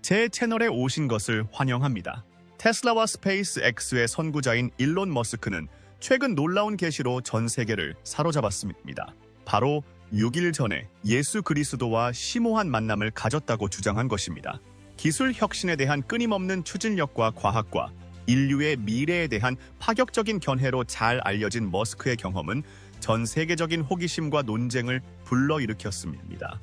제 채널에 오신 것을 환영합니다. 테슬라와 스페이스 X의 선구자인 일론 머스크는 최근 놀라운 계시로 전 세계를 사로잡았습니다. 바로 6일 전에 예수 그리스도와 심오한 만남을 가졌다고 주장한 것입니다. 기술 혁신에 대한 끊임없는 추진력과 과학과 인류의 미래에 대한 파격적인 견해로 잘 알려진 머스크의 경험은 전 세계적인 호기심과 논쟁을 불러일으켰습니다.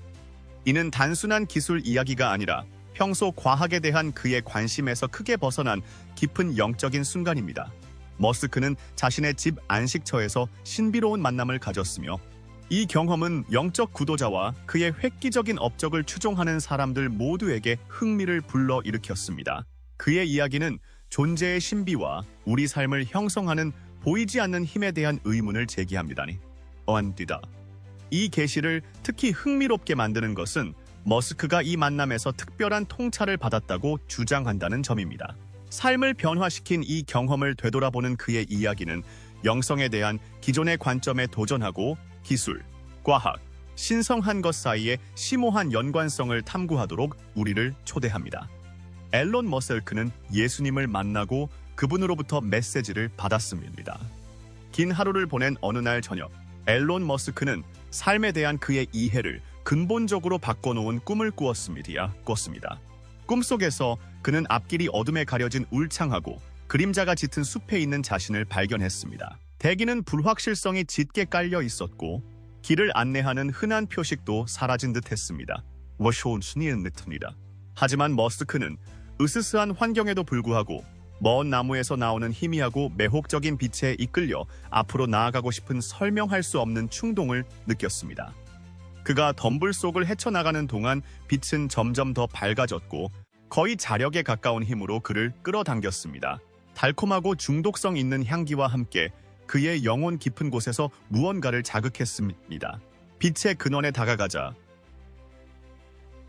이는 단순한 기술 이야기가 아니라 평소 과학에 대한 그의 관심에서 크게 벗어난 깊은 영적인 순간입니다. 머스크는 자신의 집 안식처에서 신비로운 만남을 가졌으며 이 경험은 영적 구도자와 그의 획기적인 업적을 추종하는 사람들 모두에게 흥미를 불러일으켰습니다. 그의 이야기는 존재의 신비와 우리 삶을 형성하는 보이지 않는 힘에 대한 의문을 제기합니다. 이 계시를 특히 흥미롭게 만드는 것은 머스크가 이 만남에서 특별한 통찰을 받았다고 주장한다는 점입니다. 삶을 변화시킨 이 경험을 되돌아보는 그의 이야기는 영성에 대한 기존의 관점에 도전하고 기술, 과학, 신성한 것 사이의 심오한 연관성을 탐구하도록 우리를 초대합니다. 앨런 머스크는 예수님을 만나고 그분으로부터 메시지를 받았습니다. 긴 하루를 보낸 어느 날 저녁, 앨런 머스크는 삶에 대한 그의 이해를 근본적으로 바꿔놓은 꿈을 꾸었습니다. 꿈속에서 그는 앞길이 어둠에 가려진 울창하고 그림자가 짙은 숲에 있는 자신을 발견했습니다. 대기는 불확실성이 짙게 깔려 있었고 길을 안내하는 흔한 표식도 사라진 듯했습니다. 하지만 머스크는 으스스한 환경에도 불구하고 먼 나무에서 나오는 희미하고 매혹적인 빛에 이끌려 앞으로 나아가고 싶은 설명할 수 없는 충동을 느꼈습니다. 그가 덤불 속을 헤쳐나가는 동안 빛은 점점 더 밝아졌고 거의 자력에 가까운 힘으로 그를 끌어당겼습니다. 달콤하고 중독성 있는 향기와 함께 그의 영혼 깊은 곳에서 무언가를 자극했습니다. 빛의 근원에 다가가자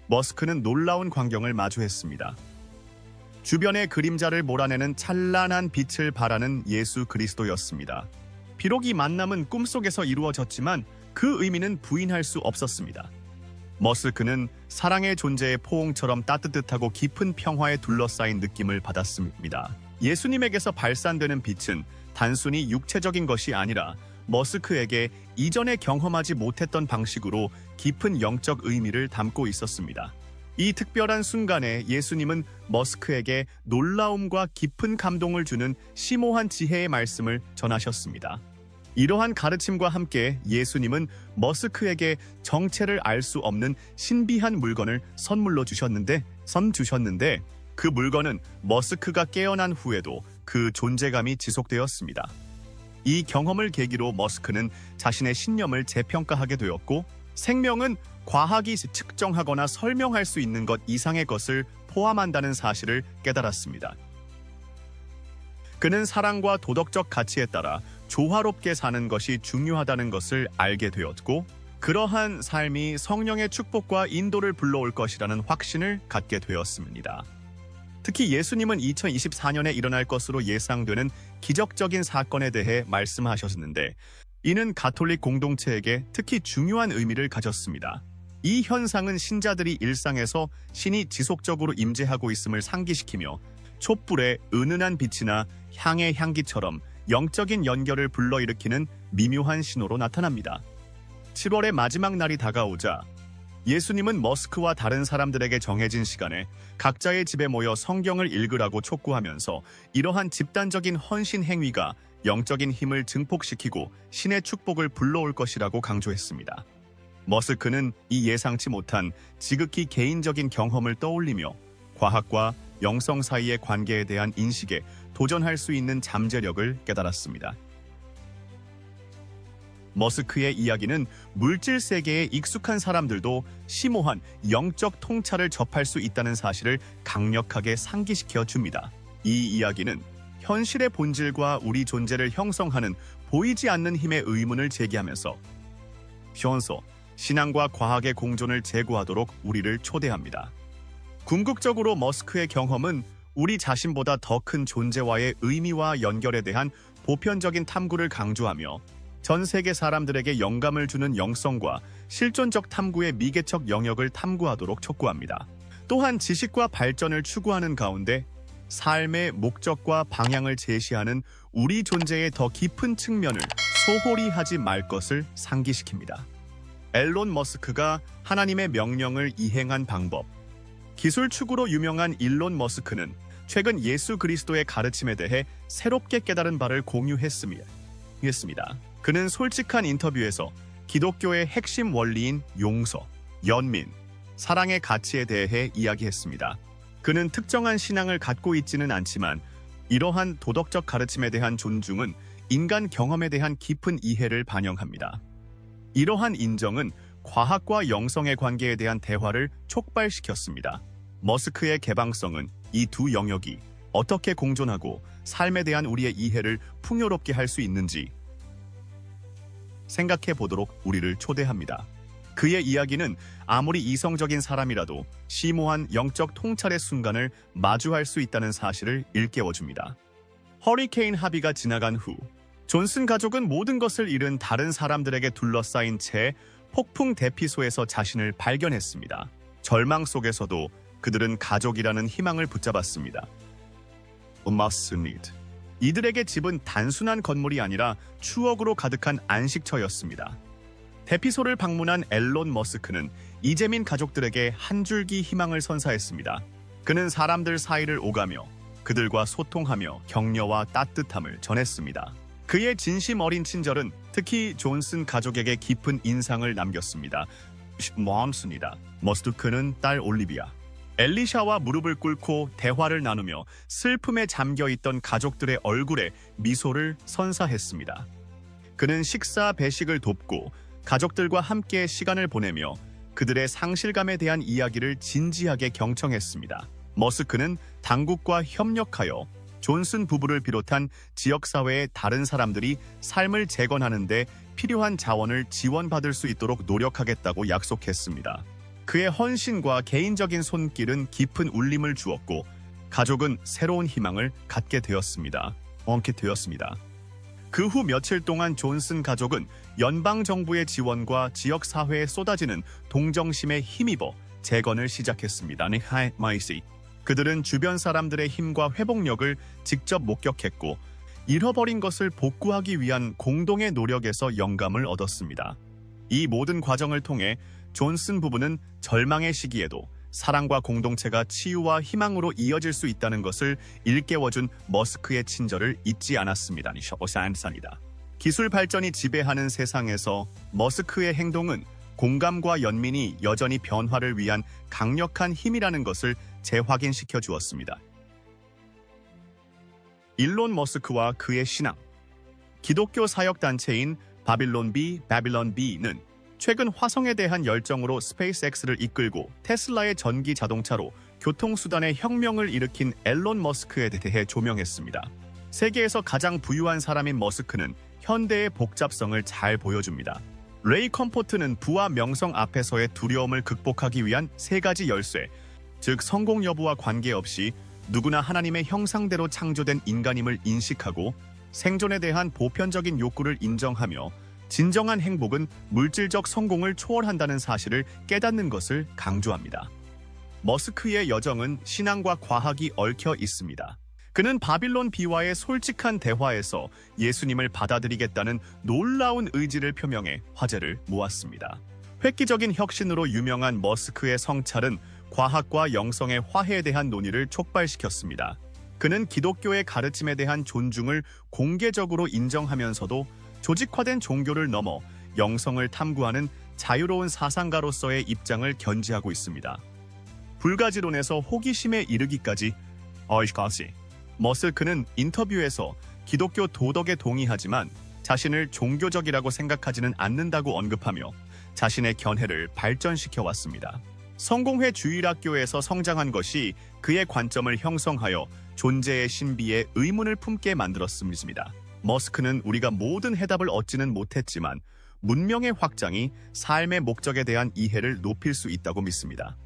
머스크는 놀라운 광경을 마주했습니다. 주변의 그림자를 몰아내는 찬란한 빛을 발하는 예수 그리스도였습니다. 비록 이 만남은 꿈속에서 이루어졌지만 그 의미는 부인할 수 없었습니다. 머스크는 사랑의 존재의 포옹처럼 따뜻하고 깊은 평화에 둘러싸인 느낌을 받았습니다. 예수님에게서 발산되는 빛은 단순히 육체적인 것이 아니라 머스크에게 이전에 경험하지 못했던 방식으로 깊은 영적 의미를 담고 있었습니다. 이 특별한 순간에 예수님은 머스크에게 놀라움과 깊은 감동을 주는 심오한 지혜의 말씀을 전하셨습니다. 이러한 가르침과 함께 예수님은 머스크에게 정체를 알 수 없는 신비한 물건을 선물로 주셨는데 그 물건은 머스크가 깨어난 후에도 그 존재감이 지속되었습니다. 이 경험을 계기로 머스크는 자신의 신념을 재평가하게 되었고 생명은 과학이 측정하거나 설명할 수 있는 것 이상의 것을 포함한다는 사실을 깨달았습니다. 그는 사랑과 도덕적 가치에 따라 조화롭게 사는 것이 중요하다는 것을 알게 되었고 그러한 삶이 성령의 축복과 인도를 불러올 것이라는 확신을 갖게 되었습니다. 특히 예수님은 2024년에 일어날 것으로 예상되는 기적적인 사건에 대해 말씀하셨는데 이는 가톨릭 공동체에게 특히 중요한 의미를 가졌습니다. 이 현상은 신자들이 일상에서 신이 지속적으로 임재하고 있음을 상기시키며 촛불의 은은한 빛이나 향의 향기처럼 영적인 연결을 불러일으키는 미묘한 신호로 나타납니다. 7월의 마지막 날이 다가오자 예수님은 머스크와 다른 사람들에게 정해진 시간에 각자의 집에 모여 성경을 읽으라고 촉구하면서 이러한 집단적인 헌신 행위가 영적인 힘을 증폭시키고 신의 축복을 불러올 것이라고 강조했습니다. 머스크는 이 예상치 못한 지극히 개인적인 경험을 떠올리며 과학과 영성 사이의 관계에 대한 인식에 도전할 수 있는 잠재력을 깨달았습니다. 머스크의 이야기는 물질 세계에 익숙한 사람들도 심오한 영적 통찰을 접할 수 있다는 사실을 강력하게 상기시켜 줍니다. 이 이야기는 현실의 본질과 우리 존재를 형성하는 보이지 않는 힘의 의문을 제기하면서 신앙과 과학의 공존을 제고하도록 우리를 초대합니다. 궁극적으로 머스크의 경험은 우리 자신보다 더 큰 존재와의 의미와 연결에 대한 보편적인 탐구를 강조하며 전 세계 사람들에게 영감을 주는 영성과 실존적 탐구의 미개척 영역을 탐구하도록 촉구합니다. 또한 지식과 발전을 추구하는 가운데 삶의 목적과 방향을 제시하는 우리 존재의 더 깊은 측면을 소홀히 하지 말 것을 상기시킵니다. 앨런 머스크가 하나님의 명령을 이행한 방법. 기술 추구로 유명한 일론 머스크는 최근 예수 그리스도의 가르침에 대해 새롭게 깨달은 바를 공유했습니다. 그는 솔직한 인터뷰에서 기독교의 핵심 원리인 용서, 연민, 사랑의 가치에 대해 이야기했습니다. 그는 특정한 신앙을 갖고 있지는 않지만 이러한 도덕적 가르침에 대한 존중은 인간 경험에 대한 깊은 이해를 반영합니다. 이러한 인정은 과학과 영성의 관계에 대한 대화를 촉발시켰습니다. 머스크의 개방성은 이 두 영역이 어떻게 공존하고 삶에 대한 우리의 이해를 풍요롭게 할 수 있는지 생각해 보도록 우리를 초대합니다. 그의 이야기는 아무리 이성적인 사람이라도 심오한 영적 통찰의 순간을 마주할 수 있다는 사실을 일깨워줍니다. 허리케인 하비가 지나간 후 존슨 가족은 모든 것을 잃은 다른 사람들에게 둘러싸인 채 폭풍 대피소에서 자신을 발견했습니다. 절망 속에서도 그들은 가족이라는 희망을 붙잡았습니다. 이들에게 집은 단순한 건물이 아니라 추억으로 가득한 안식처였습니다. 대피소를 방문한 앨런 머스크는 이재민 가족들에게 한 줄기 희망을 선사했습니다. 그는 사람들 사이를 오가며 그들과 소통하며 격려와 따뜻함을 전했습니다. 그의 진심 어린 친절은 특히 존슨 가족에게 깊은 인상을 남겼습니다. 머스크는 딸 올리비아, 엘리샤와 무릎을 꿇고 대화를 나누며 슬픔에 잠겨있던 가족들의 얼굴에 미소를 선사했습니다. 그는 식사 배식을 돕고 가족들과 함께 시간을 보내며 그들의 상실감에 대한 이야기를 진지하게 경청했습니다. 머스크는 당국과 협력하여 존슨 부부를 비롯한 지역사회의 다른 사람들이 삶을 재건하는 데 필요한 자원을 지원받을 수 있도록 노력하겠다고 약속했습니다. 그의 헌신과 개인적인 손길은 깊은 울림을 주었고 가족은 새로운 희망을 갖게 되었습니다. 그 후 며칠 동안 존슨 가족은 연방정부의 지원과 지역사회에 쏟아지는 동정심에 힘입어 재건을 시작했습니다. 그들은 주변 사람들의 힘과 회복력을 직접 목격했고 잃어버린 것을 복구하기 위한 공동의 노력에서 영감을 얻었습니다. 이 모든 과정을 통해 존슨 부부는 절망의 시기에도 사랑과 공동체가 치유와 희망으로 이어질 수 있다는 것을 일깨워준 머스크의 친절을 잊지 않았습니다. 기술 발전이 지배하는 세상에서 머스크의 행동은 공감과 연민이 여전히 변화를 위한 강력한 힘이라는 것을 재확인시켜 주었습니다. 일론 머스크와 그의 신앙. 기독교 사역단체인 바빌론비는 최근 화성에 대한 열정으로 스페이스X를 이끌고 테슬라의 전기 자동차로 교통수단의 혁명을 일으킨 앨런 머스크에 대해 조명했습니다. 세계에서 가장 부유한 사람인 머스크는 현대의 복잡성을 잘 보여줍니다. 레이 컴포트는 부와 명성 앞에서의 두려움을 극복하기 위한 3가지 열쇠, 즉 성공 여부와 관계없이 누구나 하나님의 형상대로 창조된 인간임을 인식하고 생존에 대한 보편적인 욕구를 인정하며 진정한 행복은 물질적 성공을 초월한다는 사실을 깨닫는 것을 강조합니다. 머스크의 여정은 신앙과 과학이 얽혀 있습니다. 그는 바빌론 비와의 솔직한 대화에서 예수님을 받아들이겠다는 놀라운 의지를 표명해 화제를 모았습니다. 획기적인 혁신으로 유명한 머스크의 성찰은 과학과 영성의 화해에 대한 논의를 촉발시켰습니다. 그는 기독교의 가르침에 대한 존중을 공개적으로 인정하면서도 조직화된 종교를 넘어 영성을 탐구하는 자유로운 사상가로서의 입장을 견지하고 있습니다. 불가지론에서 호기심에 이르기까지 머스크는 인터뷰에서 기독교 도덕에 동의하지만 자신을 종교적이라고 생각하지는 않는다고 언급하며 자신의 견해를 발전시켜 왔습니다. 성공회 주일학교에서 성장한 것이 그의 관점을 형성하여 존재의 신비에 의문을 품게 만들었습니다. 머스크는 우리가 모든 해답을 얻지는 못했지만 문명의 확장이 삶의 목적에 대한 이해를 높일 수 있다고 믿습니다.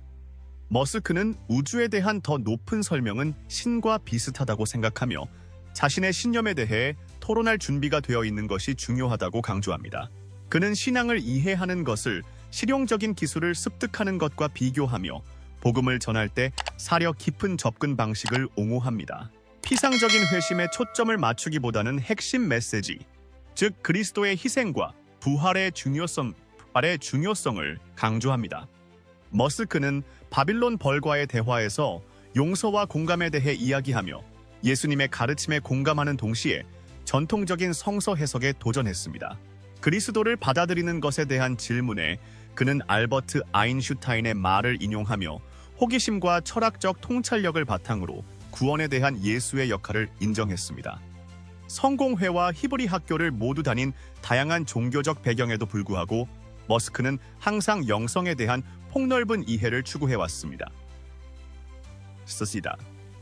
머스크는 우주에 대한 더 높은 설명은 신과 비슷하다고 생각하며 자신의 신념에 대해 토론할 준비가 되어 있는 것이 중요하다고 강조합니다. 그는 신앙을 이해하는 것을 실용적인 기술을 습득하는 것과 비교하며 복음을 전할 때 사려 깊은 접근 방식을 옹호합니다. 피상적인 회심에 초점을 맞추기보다는 핵심 메시지, 즉 그리스도의 희생과 부활의 중요성을 강조합니다. 머스크는 바빌론 벌과의 대화에서 용서와 공감에 대해 이야기하며 예수님의 가르침에 공감하는 동시에 전통적인 성서 해석에 도전했습니다. 그리스도를 받아들이는 것에 대한 질문에 그는 알버트 아인슈타인의 말을 인용하며 호기심과 철학적 통찰력을 바탕으로 구원에 대한 예수의 역할을 인정했습니다. 성공회와 히브리 학교를 모두 다닌 다양한 종교적 배경에도 불구하고 머스크는 항상 영성에 대한 폭넓은 이해를 추구해왔습니다.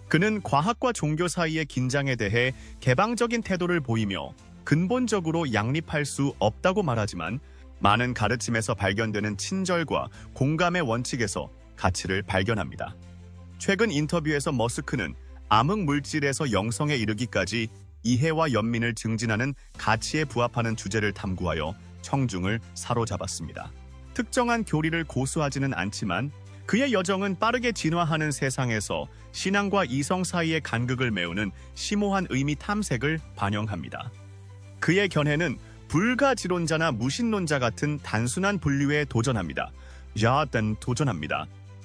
그는 과학과 종교 사이의 긴장에 대해 개방적인 태도를 보이며 근본적으로 양립할 수 없다고 말하지만 많은 가르침에서 발견되는 친절과 공감의 원칙에서 가치를 발견합니다. 최근 인터뷰에서 머스크는 암흑 물질에서 영성에 이르기까지 이해와 연민을 증진하는 가치에 부합하는 주제를 탐구하여 청중을 사로잡았습니다. 특정한 교리를 고수하지는 않지만 그의 여정은 빠르게 진화하는 세상에서 신앙과 이성 사이의 간극을 메우는 심오한 의미 탐색을 반영합니다. 그의 견해는 불가지론자나 무신론자 같은 단순한 분류에 도전합니다.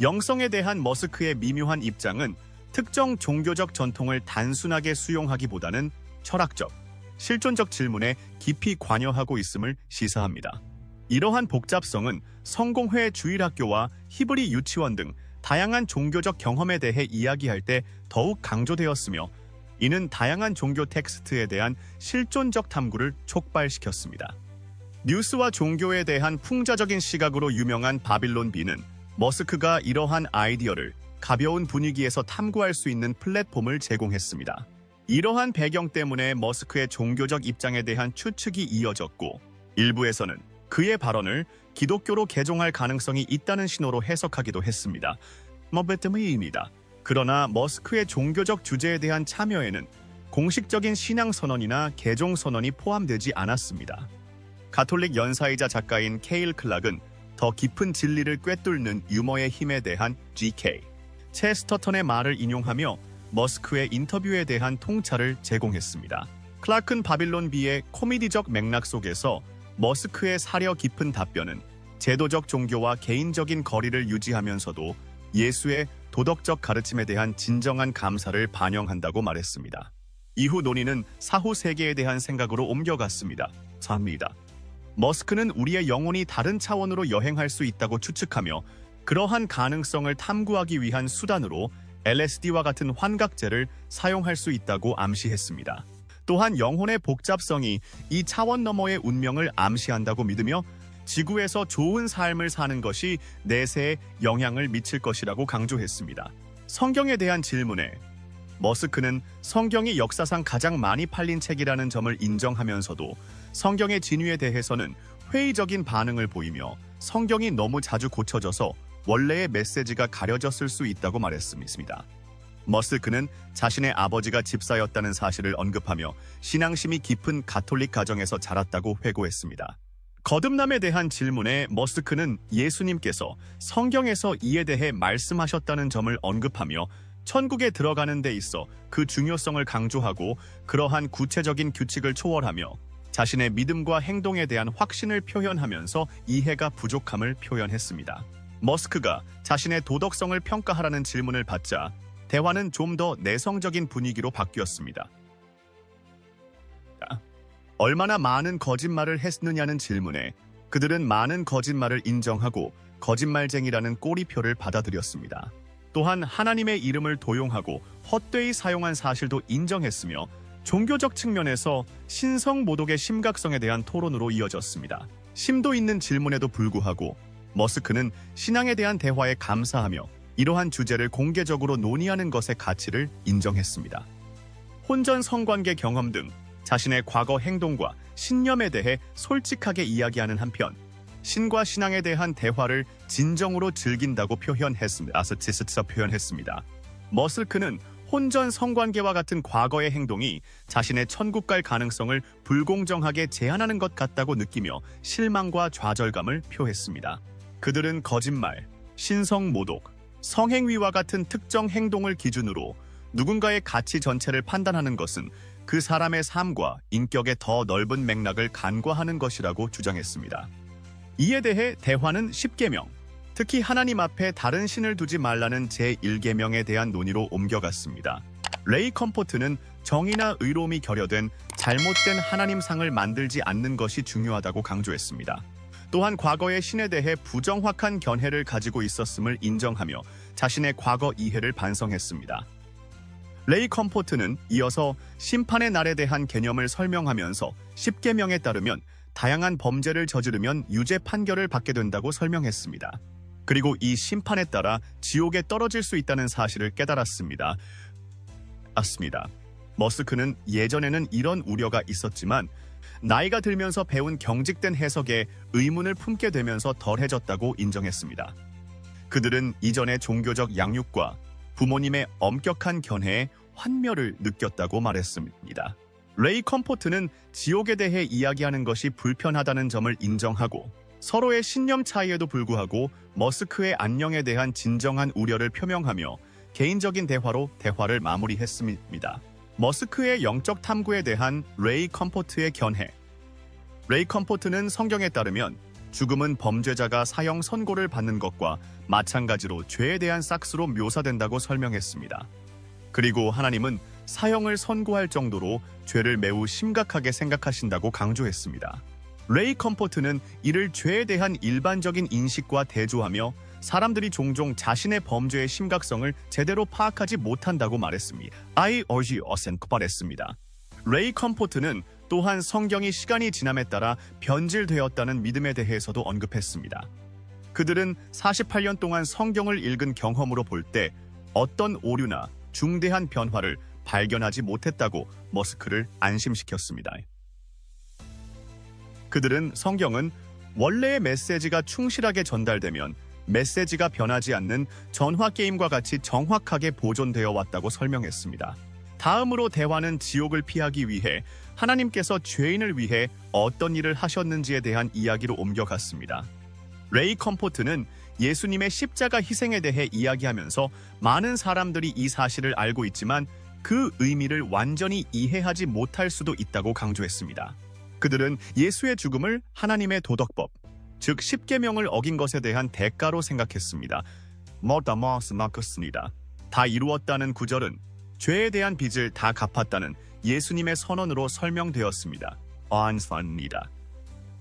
영성에 대한 머스크의 미묘한 입장은 특정 종교적 전통을 단순하게 수용하기보다는 철학적, 실존적 질문에 깊이 관여하고 있음을 시사합니다. 이러한 복잡성은 성공회 주일학교와 히브리 유치원 등 다양한 종교적 경험에 대해 이야기할 때 더욱 강조되었으며 이는 다양한 종교 텍스트에 대한 실존적 탐구를 촉발시켰습니다. 뉴스와 종교에 대한 풍자적인 시각으로 유명한 바빌론 비는 머스크가 이러한 아이디어를 가벼운 분위기에서 탐구할 수 있는 플랫폼을 제공했습니다. 이러한 배경 때문에 머스크의 종교적 입장에 대한 추측이 이어졌고 일부에서는 그의 발언을 기독교로 개종할 가능성이 있다는 신호로 해석하기도 했습니다. 그러나 머스크의 종교적 주제에 대한 참여에는 공식적인 신앙 선언이나 개종 선언이 포함되지 않았습니다. 가톨릭 연사이자 작가인 케일 클락은 더 깊은 진리를 꿰뚫는 유머의 힘에 대한 G.K. 체스터턴의 말을 인용하며 머스크의 인터뷰에 대한 통찰을 제공했습니다. 클락은 바빌론 비의 코미디적 맥락 속에서 머스크의 사려 깊은 답변은 제도적 종교와 개인적인 거리를 유지하면서도 예수의 도덕적 가르침에 대한 진정한 감사를 반영한다고 말했습니다. 이후 논의는 사후 세계에 대한 생각으로 옮겨갔습니다. 머스크는 우리의 영혼이 다른 차원으로 여행할 수 있다고 추측하며 그러한 가능성을 탐구하기 위한 수단으로 LSD와 같은 환각제를 사용할 수 있다고 암시했습니다. 또한 영혼의 복잡성이 이 차원 너머의 운명을 암시한다고 믿으며 지구에서 좋은 삶을 사는 것이 내세에 영향을 미칠 것이라고 강조했습니다. 성경에 대한 질문에 머스크는 성경이 역사상 가장 많이 팔린 책이라는 점을 인정하면서도 성경의 진위에 대해서는 회의적인 반응을 보이며 성경이 너무 자주 고쳐져서 원래의 메시지가 가려졌을 수 있다고 말했습니다. 머스크는 자신의 아버지가 집사였다는 사실을 언급하며 신앙심이 깊은 가톨릭 가정에서 자랐다고 회고했습니다. 거듭남에 대한 질문에 머스크는 예수님께서 성경에서 이에 대해 말씀하셨다는 점을 언급하며 천국에 들어가는 데 있어 그 중요성을 강조하고 그러한 구체적인 규칙을 초월하며 자신의 믿음과 행동에 대한 확신을 표현하면서 이해가 부족함을 표현했습니다. 머스크가 자신의 도덕성을 평가하라는 질문을 받자 대화는 좀 더 내성적인 분위기로 바뀌었습니다. 얼마나 많은 거짓말을 했느냐는 질문에 그들은 많은 거짓말을 인정하고 거짓말쟁이라는 꼬리표를 받아들였습니다. 또한 하나님의 이름을 도용하고 헛되이 사용한 사실도 인정했으며 종교적 측면에서 신성 모독의 심각성에 대한 토론으로 이어졌습니다. 심도 있는 질문에도 불구하고 머스크는 신앙에 대한 대화에 감사하며 이러한 주제를 공개적으로 논의하는 것의 가치를 인정했습니다. 혼전 성관계 경험 등 자신의 과거 행동과 신념에 대해 솔직하게 이야기하는 한편 신과 신앙에 대한 대화를 진정으로 즐긴다고 표현했습니다. 머스크는 혼전 성관계와 같은 과거의 행동이 자신의 천국 갈 가능성을 불공정하게 제한하는 것 같다고 느끼며 실망과 좌절감을 표했습니다. 그들은 거짓말, 신성 모독, 성행위와 같은 특정 행동을 기준으로 누군가의 가치 전체를 판단하는 것은 그 사람의 삶과 인격의 더 넓은 맥락을 간과하는 것이라고 주장했습니다. 이에 대해 대화는 10계명, 특히 하나님 앞에 다른 신을 두지 말라는 제1계명에 대한 논의로 옮겨갔습니다. 레이 컴포트는 정의나 의로움이 결여된 잘못된 하나님상을 만들지 않는 것이 중요하다고 강조했습니다. 또한 과거의 신에 대해 부정확한 견해를 가지고 있었음을 인정하며 자신의 과거 이해를 반성했습니다. 레이 컴포트는 이어서 심판의 날에 대한 개념을 설명하면서 10계명에 따르면 다양한 범죄를 저지르면 유죄 판결을 받게 된다고 설명했습니다. 그리고 이 심판에 따라 지옥에 떨어질 수 있다는 사실을 깨달았습니다. 머스크는 예전에는 이런 우려가 있었지만 나이가 들면서 배운 경직된 해석에 의문을 품게 되면서 덜해졌다고 인정했습니다. 그들은 이전의 종교적 양육과 부모님의 엄격한 견해에 환멸을 느꼈다고 말했습니다. 레이 컴포트는 지옥에 대해 이야기하는 것이 불편하다는 점을 인정하고 서로의 신념 차이에도 불구하고 머스크의 안녕에 대한 진정한 우려를 표명하며 개인적인 대화로 대화를 마무리했습니다. 머스크의 영적 탐구에 대한 레이 컴포트의 견해. 레이 컴포트는 성경에 따르면 죽음은 범죄자가 사형 선고를 받는 것과 마찬가지로 죄에 대한 싹스로 묘사된다고 설명했습니다. 그리고 하나님은 사형을 선고할 정도로 죄를 매우 심각하게 생각하신다고 강조했습니다. 레이 컴포트는 이를 죄에 대한 일반적인 인식과 대조하며 사람들이 종종 자신의 범죄의 심각성을 제대로 파악하지 못한다고 말했습니다. 레이 컴포트는 또한 성경이 시간이 지남에 따라 변질되었다는 믿음에 대해서도 언급했습니다. 그들은 48년 동안 성경을 읽은 경험으로 볼 때 어떤 오류나 중대한 변화를 발견하지 못했다고 머스크를 안심시켰습니다. 그들은 성경은 원래의 메시지가 충실하게 전달되면 메시지가 변하지 않는 전화 게임과 같이 정확하게 보존되어 왔다고 설명했습니다. 다음으로 대화는 지옥을 피하기 위해 하나님께서 죄인을 위해 어떤 일을 하셨는지에 대한 이야기로 옮겨갔습니다. 레이 컴포트는 예수님의 십자가 희생에 대해 이야기하면서 많은 사람들이 이 사실을 알고 있지만 그 의미를 완전히 이해하지 못할 수도 있다고 강조했습니다. 그들은 예수의 죽음을 하나님의 도덕법, 즉 10계명을 어긴 것에 대한 대가로 생각했습니다. 다 이루었다는 구절은 죄에 대한 빚을 다 갚았다는 예수님의 선언으로 설명되었습니다.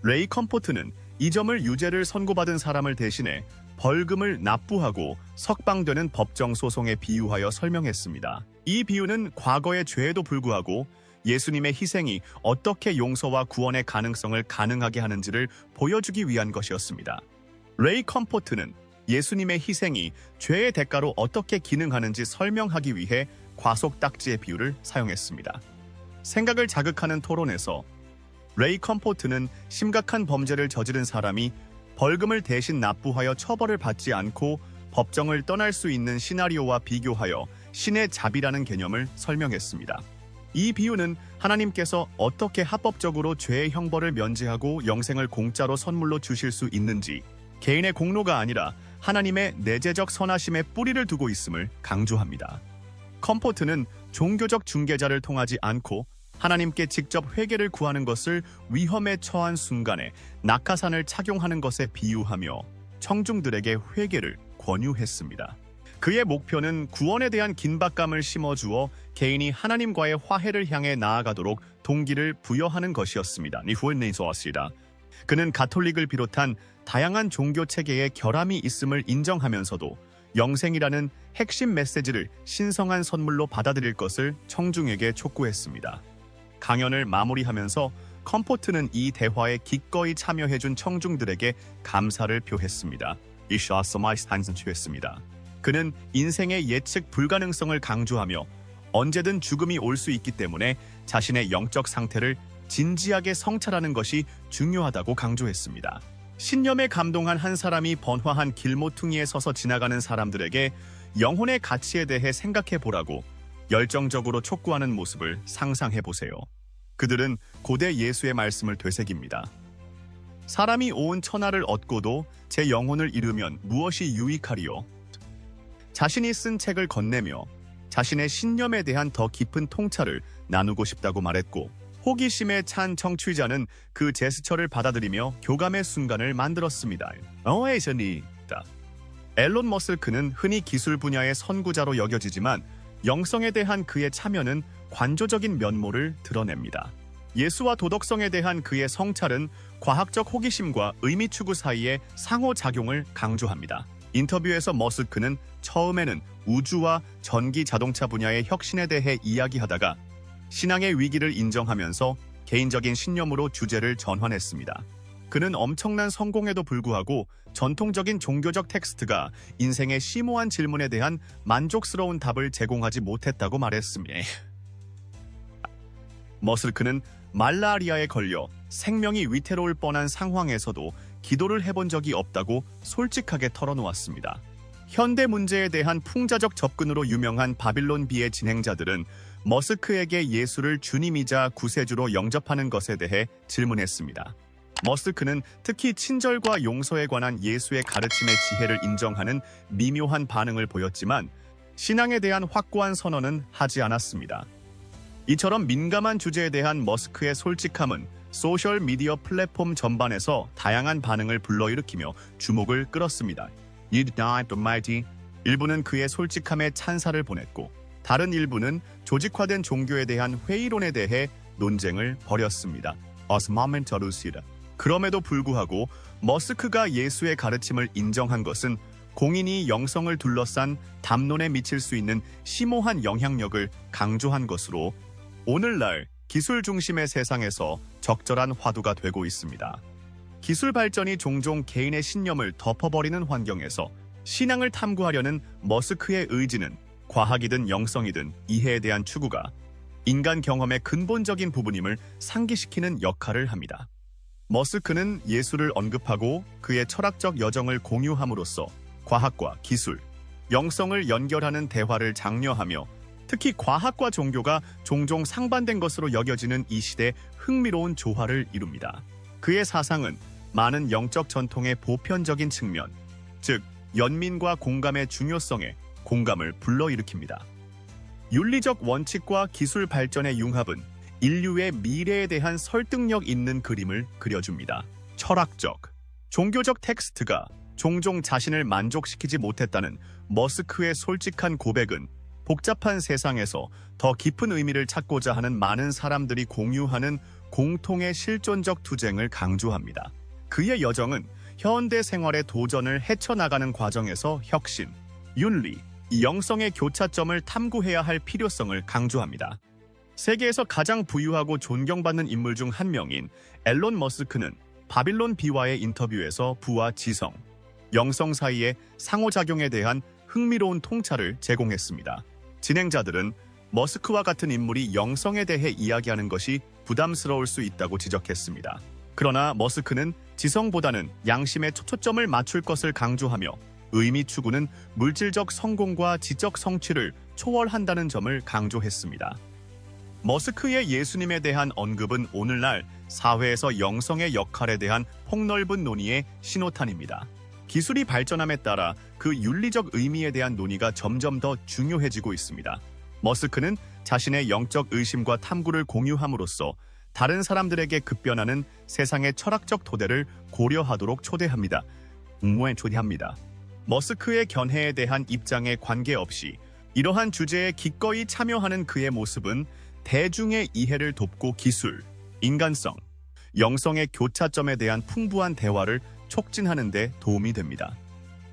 레이 컴포트는 이 점을 유죄를 선고받은 사람을 대신해 벌금을 납부하고 석방되는 법정 소송에 비유하여 설명했습니다. 이 비유는 과거의 죄에도 불구하고 예수님의 희생이 어떻게 용서와 구원의 가능성을 가능하게 하는지를 보여주기 위한 것이었습니다. 레이 컴포트는 예수님의 희생이 죄의 대가로 어떻게 기능하는지 설명하기 위해 과속딱지의 비유를 사용했습니다. 생각을 자극하는 토론에서 레이 컴포트는 심각한 범죄를 저지른 사람이 벌금을 대신 납부하여 처벌을 받지 않고 법정을 떠날 수 있는 시나리오와 비교하여 신의 자비라는 개념을 설명했습니다. 이 비유는 하나님께서 어떻게 합법적으로 죄의 형벌을 면제하고 영생을 공짜로 선물로 주실 수 있는지, 개인의 공로가 아니라 하나님의 내재적 선하심에 뿌리를 두고 있음을 강조합니다. 컴포트는 종교적 중개자를 통하지 않고 하나님께 직접 회개를 구하는 것을 위험에 처한 순간에 낙하산을 착용하는 것에 비유하며 청중들에게 회개를 권유했습니다. 그의 목표는 구원에 대한 긴박감을 심어주어 개인이 하나님과의 화해를 향해 나아가도록 동기를 부여하는 것이었습니다. 그는 가톨릭을 비롯한 다양한 종교 체계에 결함이 있음을 인정하면서도 영생이라는 핵심 메시지를 신성한 선물로 받아들일 것을 청중에게 촉구했습니다. 강연을 마무리하면서 컴포트는 이 대화에 기꺼이 참여해준 청중들에게 감사를 표했습니다. 그는 인생의 예측 불가능성을 강조하며 언제든 죽음이 올 수 있기 때문에 자신의 영적 상태를 진지하게 성찰하는 것이 중요하다고 강조했습니다. 신념에 감동한 한 사람이 번화한 길모퉁이에 서서 지나가는 사람들에게 영혼의 가치에 대해 생각해 보라고 열정적으로 촉구하는 모습을 상상해 보세요. 그들은 고대 예수의 말씀을 되새깁니다. 사람이 온 천하를 얻고도 제 영혼을 잃으면 무엇이 유익하리요? 자신이 쓴 책을 건네며 자신의 신념에 대한 더 깊은 통찰을 나누고 싶다고 말했고, 호기심에 찬 청취자는 그 제스처를 받아들이며 교감의 순간을 만들었습니다. 어에서니다. 앨런 머스크는 흔히 기술 분야의 선구자로 여겨지지만 영성에 대한 그의 참여는 관조적인 면모를 드러냅니다. 예수와 도덕성에 대한 그의 성찰은 과학적 호기심과 의미 추구 사이의 상호작용을 강조합니다. 인터뷰에서 머스크는 처음에는 우주와 전기 자동차 분야의 혁신에 대해 이야기하다가 신앙의 위기를 인정하면서 개인적인 신념으로 주제를 전환했습니다. 그는 엄청난 성공에도 불구하고 전통적인 종교적 텍스트가 인생의 심오한 질문에 대한 만족스러운 답을 제공하지 못했다고 말했습니다. 머스크는 말라리아에 걸려 생명이 위태로울 뻔한 상황에서도 기도를 해본 적이 없다고 솔직하게 털어놓았습니다. 현대 문제에 대한 풍자적 접근으로 유명한 바빌론 비의 진행자들은 머스크에게 예수를 주님이자 구세주로 영접하는 것에 대해 질문했습니다. 머스크는 특히 친절과 용서에 관한 예수의 가르침의 지혜를 인정하는 미묘한 반응을 보였지만 신앙에 대한 확고한 선언은 하지 않았습니다. 이처럼 민감한 주제에 대한 머스크의 솔직함은 소셜미디어 플랫폼 전반에서 다양한 반응을 불러일으키며 주목을 끌었습니다. 일부는 그의 솔직함에 찬사를 보냈고, 다른 일부는 조직화된 종교에 대한 회의론에 대해 논쟁을 벌였습니다. 그럼에도 불구하고 머스크가 예수의 가르침을 인정한 것은 공인이 영성을 둘러싼 담론에 미칠 수 있는 심오한 영향력을 강조한 것으로 오늘날 기술 중심의 세상에서 적절한 화두가 되고 있습니다. 기술 발전이 종종 개인의 신념을 덮어버리는 환경에서 신앙을 탐구하려는 머스크의 의지는 과학이든 영성이든 이해에 대한 추구가 인간 경험의 근본적인 부분임을 상기시키는 역할을 합니다. 머스크는 예수를 언급하고 그의 철학적 여정을 공유함으로써 과학과 기술, 영성을 연결하는 대화를 장려하며 특히 과학과 종교가 종종 상반된 것으로 여겨지는 이 시대 흥미로운 조화를 이룹니다. 그의 사상은 많은 영적 전통의 보편적인 측면, 즉 연민과 공감의 중요성에 공감을 불러일으킵니다. 윤리적 원칙과 기술 발전의 융합은 인류의 미래에 대한 설득력 있는 그림을 그려줍니다. 철학적, 종교적 텍스트가 종종 자신을 만족시키지 못했다는 머스크의 솔직한 고백은 복잡한 세상에서 더 깊은 의미를 찾고자 하는 많은 사람들이 공유하는 공통의 실존적 투쟁을 강조합니다. 그의 여정은 현대 생활의 도전을 헤쳐나가는 과정에서 혁신, 윤리, 영성의 교차점을 탐구해야 할 필요성을 강조합니다. 세계에서 가장 부유하고 존경받는 인물 중 한 명인 앨런 머스크는 바빌론 비와의 인터뷰에서 부와 지성, 영성 사이의 상호작용에 대한 흥미로운 통찰을 제공했습니다. 진행자들은 머스크와 같은 인물이 영성에 대해 이야기하는 것이 부담스러울 수 있다고 지적했습니다. 그러나 머스크는 지성보다는 양심에 초점을 맞출 것을 강조하며 의미 추구는 물질적 성공과 지적 성취를 초월한다는 점을 강조했습니다. 머스크의 예수님에 대한 언급은 오늘날 사회에서 영성의 역할에 대한 폭넓은 논의의 신호탄입니다. 기술이 발전함에 따라 그 윤리적 의미에 대한 논의가 점점 더 중요해지고 있습니다. 머스크는 자신의 영적 의심과 탐구를 공유함으로써 다른 사람들에게 급변하는 세상의 철학적 토대를 고려하도록 초대합니다. 머스크의 견해에 대한 입장에 관계없이 이러한 주제에 기꺼이 참여하는 그의 모습은 대중의 이해를 돕고 기술, 인간성, 영성의 교차점에 대한 풍부한 대화를 촉진하는 데 도움이 됩니다.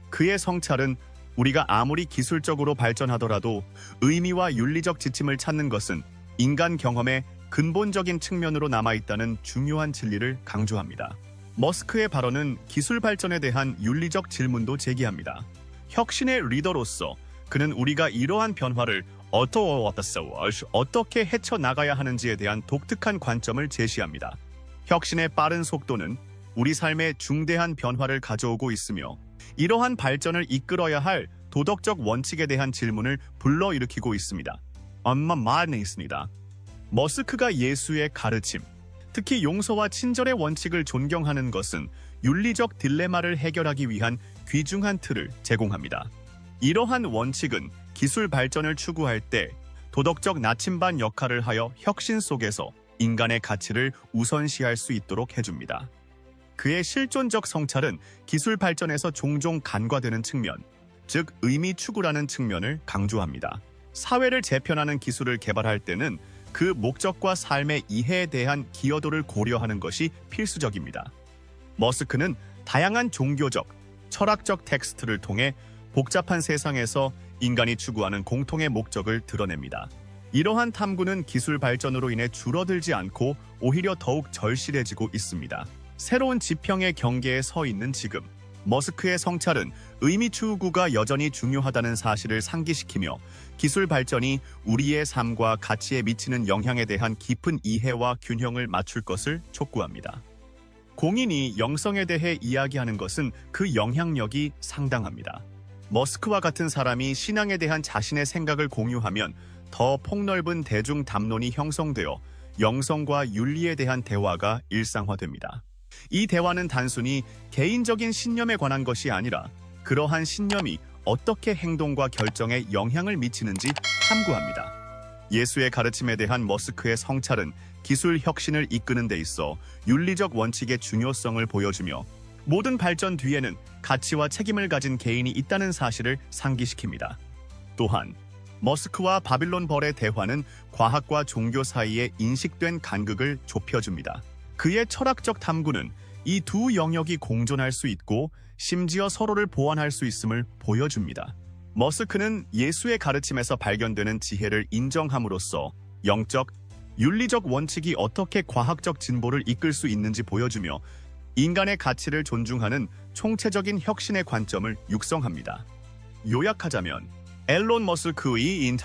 그의 성찰은 우리가 아무리 기술적으로 발전하더라도 의미와 윤리적 지침을 찾는 것은 인간 경험의 근본적인 측면으로 남아있다는 중요한 진리를 강조합니다. 머스크의 발언은 기술 발전에 대한 윤리적 질문도 제기합니다. 혁신의 리더로서 그는 우리가 이러한 변화를 어떻게 헤쳐나가야 하는지에 대한 독특한 관점을 제시합니다. 혁신의 빠른 속도는 우리 삶에 중대한 변화를 가져오고 있으며 이러한 발전을 이끌어야 할 도덕적 원칙에 대한 질문을 불러일으키고 있습니다. 머스크가 예수의 가르침, 특히 용서와 친절의 원칙을 존경하는 것은 윤리적 딜레마를 해결하기 위한 귀중한 틀을 제공합니다. 이러한 원칙은 기술 발전을 추구할 때 도덕적 나침반 역할을 하여 혁신 속에서 인간의 가치를 우선시할 수 있도록 해줍니다. 그의 실존적 성찰은 기술 발전에서 종종 간과되는 측면, 즉 의미 추구라는 측면을 강조합니다. 사회를 재편하는 기술을 개발할 때는 그 목적과 삶의 이해에 대한 기여도를 고려하는 것이 필수적입니다. 머스크는 다양한 종교적, 철학적 텍스트를 통해 복잡한 세상에서 인간이 추구하는 공통의 목적을 드러냅니다. 이러한 탐구는 기술 발전으로 인해 줄어들지 않고 오히려 더욱 절실해지고 있습니다. 새로운 지평의 경계에 서 있는 지금, 머스크의 성찰은 의미 추구가 여전히 중요하다는 사실을 상기시키며 기술 발전이 우리의 삶과 가치에 미치는 영향에 대한 깊은 이해와 균형을 맞출 것을 촉구합니다. 공인이 영성에 대해 이야기하는 것은 그 영향력이 상당합니다. 머스크와 같은 사람이 신앙에 대한 자신의 생각을 공유하면 더 폭넓은 대중 담론이 형성되어 영성과 윤리에 대한 대화가 일상화됩니다. 이 대화는 단순히 개인적인 신념에 관한 것이 아니라 그러한 신념이 어떻게 행동과 결정에 영향을 미치는지 탐구합니다. 예수의 가르침에 대한 머스크의 성찰은 기술 혁신을 이끄는 데 있어 윤리적 원칙의 중요성을 보여주며 모든 발전 뒤에는 가치와 책임을 가진 개인이 있다는 사실을 상기시킵니다. 또한 머스크와 바빌론 벌의 대화는 과학과 종교 사이에 인식된 간극을 좁혀줍니다. 그의 철학적 탐구는 이 두 영역이 공존할 수 있고 심지어 서로를 보완할 수 있음을 보여줍니다. 머스크는 예수의 가르침에서 발견되는 지혜를 인정함으로써 영적, 윤리적 원칙이 어떻게 과학적 진보를 이끌 수 있는지 보여주며 인간의 가치를 존중하는 총체적인 혁신의 관점을 육성합니다. 요약하자면 앨런 머스크의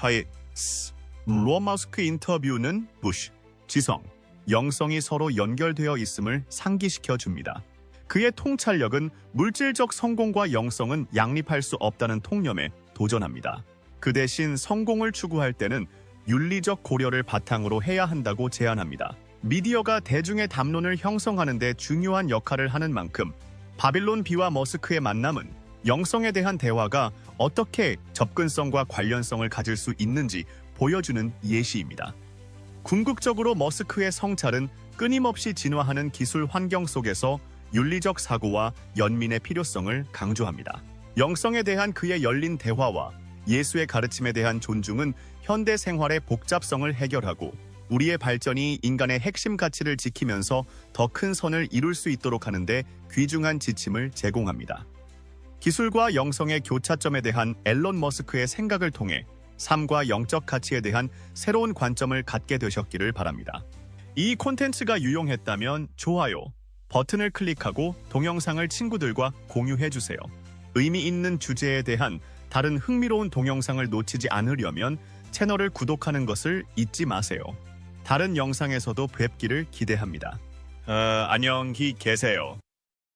머스크 인터뷰는 부시, 지성, 영성이 서로 연결되어 있음을 상기시켜 줍니다. 그의 통찰력은 물질적 성공과 영성은 양립할 수 없다는 통념에 도전합니다. 그 대신 성공을 추구할 때는 윤리적 고려를 바탕으로 해야 한다고 제안합니다. 미디어가 대중의 담론을 형성하는 데 중요한 역할을 하는 만큼 바빌론 비와 머스크의 만남은 영성에 대한 대화가 어떻게 접근성과 관련성을 가질 수 있는지 보여주는 예시입니다. 궁극적으로 머스크의 성찰은 끊임없이 진화하는 기술 환경 속에서 윤리적 사고와 연민의 필요성을 강조합니다. 영성에 대한 그의 열린 대화와 예수의 가르침에 대한 존중은 현대 생활의 복잡성을 해결하고 우리의 발전이 인간의 핵심 가치를 지키면서 더 큰 선을 이룰 수 있도록 하는데 귀중한 지침을 제공합니다. 기술과 영성의 교차점에 대한 앨런 머스크의 생각을 통해 삶과 영적 가치에 대한 새로운 관점을 갖게 되셨기를 바랍니다. 이 콘텐츠가 유용했다면 좋아요 버튼을 클릭하고 동영상을 친구들과 공유해주세요. 의미 있는 주제에 대한 다른 흥미로운 동영상을 놓치지 않으려면 채널을 구독하는 것을 잊지 마세요. 다른 영상에서도 뵙기를 기대합니다. 안녕히 계세요.